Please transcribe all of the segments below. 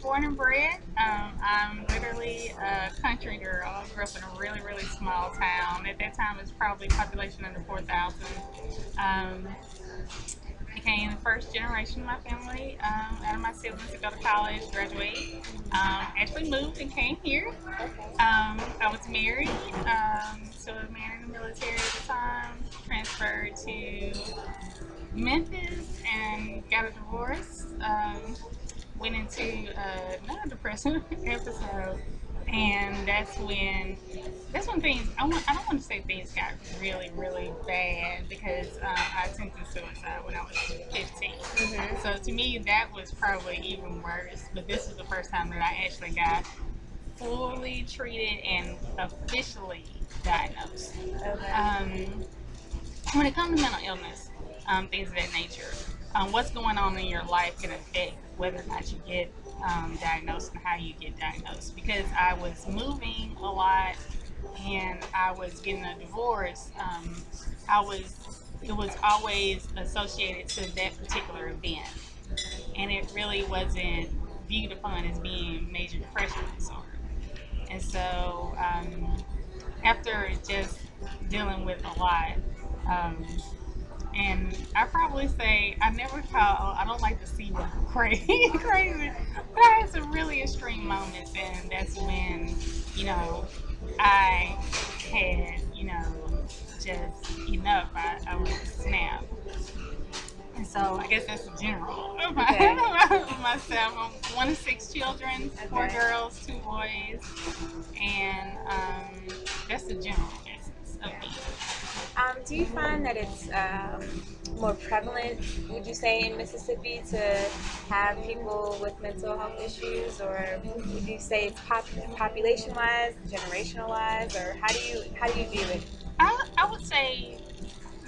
born and bred. I'm literally a country girl. I grew up in a really, really small town. At that time, it's probably population under 4,000. Um, Became the first generation of my family out of my siblings to go to college, graduate. Actually moved and came here. I was married to a man in the military at the time, transferred to Memphis and got a divorce. Went into another depression episode, and that's when things I don't want to say things got really really bad because I attempted suicide when I was 15. So to me that was probably even worse. But this is the first time that I actually got fully treated and officially diagnosed. Okay. When it comes to mental illness, things of that nature, what's going on in your life can affect whether or not you get diagnosed and how you get diagnosed. Because I was moving a lot and I was getting a divorce, it was always associated to that particular event, and it really wasn't viewed upon as being major depression disorder. And so after just dealing with a lot, um, and I probably say I never call. I don't like to see what crazy, crazy, but I had some really extreme moments, and that's when I had just enough. I would snap, and so I guess that's the general of Okay. myself. I'm one of six children, four Okay. girls, two boys, and that's the general essence of me. Do you find that it's more prevalent, would you say, in Mississippi to have people with mental health issues, or would you say it's population-wise, generational-wise, or how do you view it? I would say,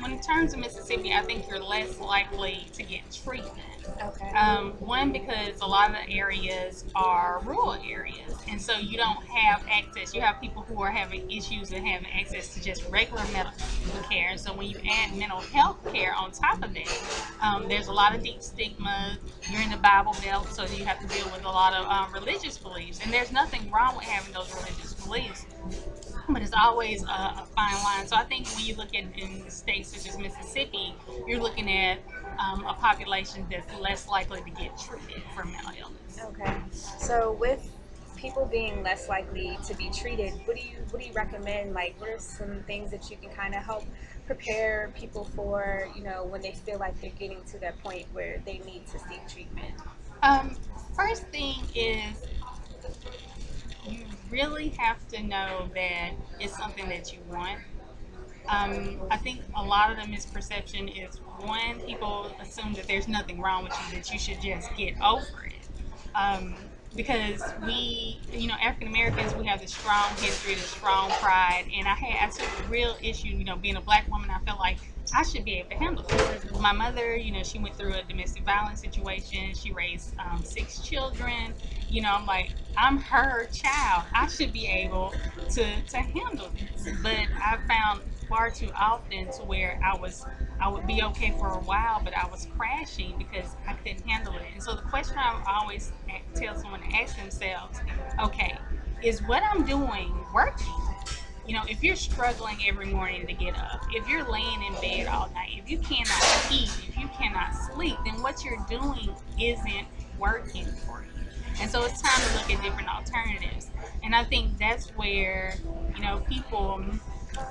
when in terms of Mississippi, I think you're less likely to get treatment. Okay. One, because a lot of the areas are rural areas, and so you don't have access. You have people who are having issues and having access to just regular medical care, and so when you add mental health care on top of that, there's a lot of deep stigma. You're in the Bible Belt, so you have to deal with a lot of religious beliefs, and there's nothing wrong with having those religious beliefs, but it's always a fine line. So I think when you look at in states such as Mississippi, you're looking at a population that's less likely to get treated for mental illness. Okay. So with people being less likely to be treated, what do you recommend? Like, what are some things that you can kind of help prepare people for, when they feel like they're getting to that point where they need to seek treatment? Um, First thing is you really have to know that it's something that you want. I think a lot of the misperception is, one, people assume that there's nothing wrong with you, that you should just get over it. Um, because African Americans, we have this strong history, this strong pride, and I took a real issue, being a black woman. I felt like I should be able to handle it. My mother, she went through a domestic violence situation. She raised six children. I'm like, I'm her child. I should be able to handle this. But I found far too often to where I would be okay for a while, but I was crashing because I couldn't handle it. And so the question I always tell someone to ask themselves, okay, is what I'm doing working? If you're struggling every morning to get up, if you're laying in bed all night, if you cannot eat, if you cannot sleep, then what you're doing isn't working for you. And so it's time to look at different alternatives. And I think that's where, people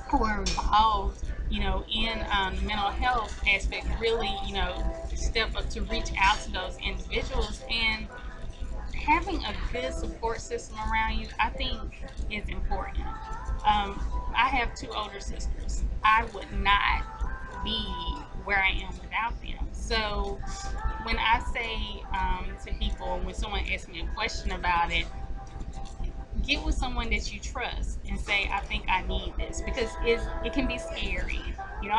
who are involved, in the mental health aspect really, step up to reach out to those individuals, and having a good support system around you, I think, is important. I have two older sisters. I would not be where I am without them. So when I say to people, when someone asks me a question about it, get with someone that you trust and say, I think I need this, because it can be scary.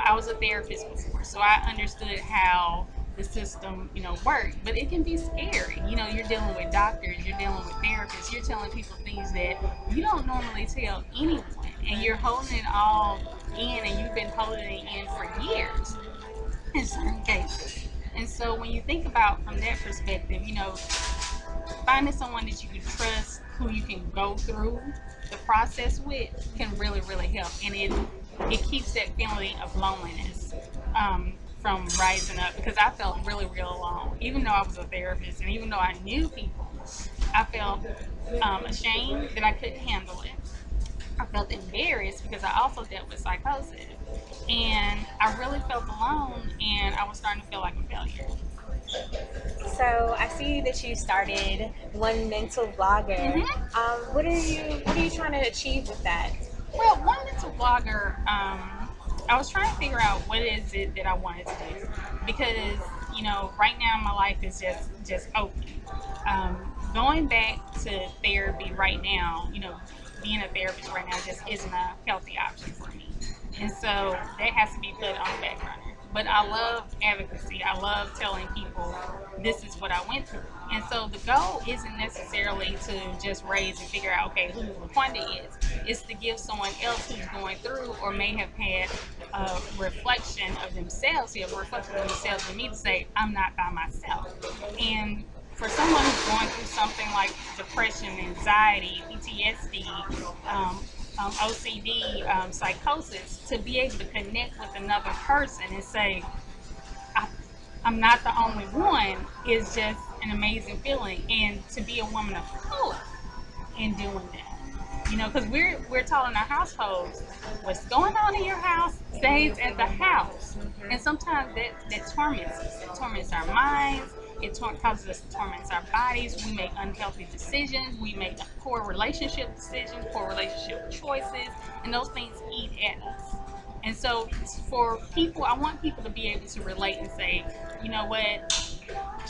I was a therapist before, so I understood how the system, worked, but it can be scary. You're dealing with doctors, you're dealing with therapists, you're telling people things that you don't normally tell anyone, and you're holding it all in, and you've been holding it in for years in certain cases. And so when you think about from that perspective, finding someone that you can trust, who you can go through the process with, can really, really help. And it keeps that feeling of loneliness from rising up, because I felt really, real alone. Even though I was a therapist and even though I knew people, I felt ashamed that I couldn't handle it. I felt embarrassed because I also dealt with psychosis. And I really felt alone, and I was starting to feel like a failure. So I see that you started One Mental Blogger. Hmm. What are you trying to achieve with that? Well, one mental blogger, I was trying to figure out what is it that I wanted to do, because right now my life is just open. Going back to therapy right now, being a therapist right now just isn't a healthy option for me, and so that has to be put on the back burner. But I love advocacy. I love telling people this is what I went through. And so the goal isn't necessarily to just raise and figure out, okay, who LaQwanda is. It's to give someone else who's going through or may have had a reflection of themselves, a reflection of themselves in me, to say, I'm not by myself. And for someone who's going through something like depression, anxiety, PTSD, OCD, psychosis, to be able to connect with another person and say, I, I'm not the only one, is just an amazing feeling. And to be a woman of color in doing that, because we're taught in our households, what's going on in your house stays at the house. And sometimes that torments us. It torments our minds. It causes us to torment our bodies. We make unhealthy decisions. We make poor relationship decisions, poor relationship choices, and those things eat at us. And so, for people, I want people to be able to relate and say, you know what,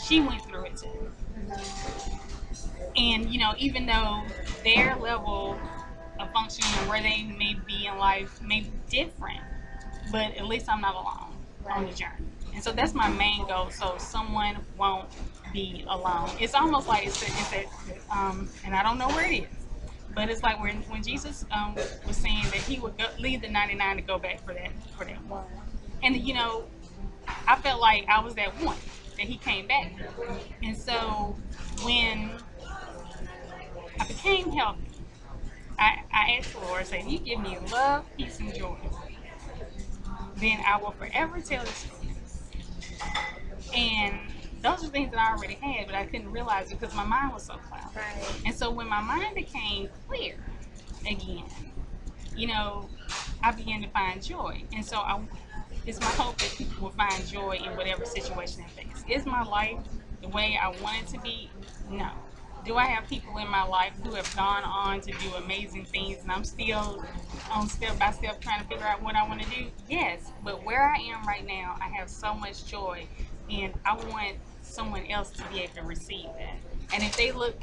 she went through it too. And even though their level of functioning and where they may be in life may be different, but at least I'm not alone on the Right. journey. And so that's my main goal. So someone won't be alone. It's almost like and I don't know where it is, but it's like when Jesus was saying that he would leave the 99 to go back for that one. And I felt like I was that one that he came back for. And so when I became healthy, I asked the Lord, I said, you give me love, peace, and joy, then I will forever tell the story. And those are things that I already had, but I couldn't realize it because my mind was so clouded. Right. And so when my mind became clear again, you know, I began to find joy. And so it's my hope that people will find joy in whatever situation they face. Is my life the way I want it to be? No. Do I have people in my life who have gone on to do amazing things, and I'm still on step by step trying to figure out what I want to do? Yes. But where I am right now, I have so much joy, and I want someone else to be able to receive that. And if they look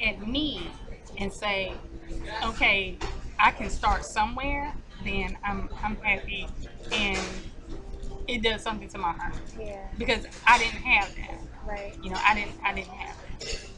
at me and say, okay, I can start somewhere, then I'm happy, and it does something to my heart, Yeah. because I didn't have that. Right. I didn't have that.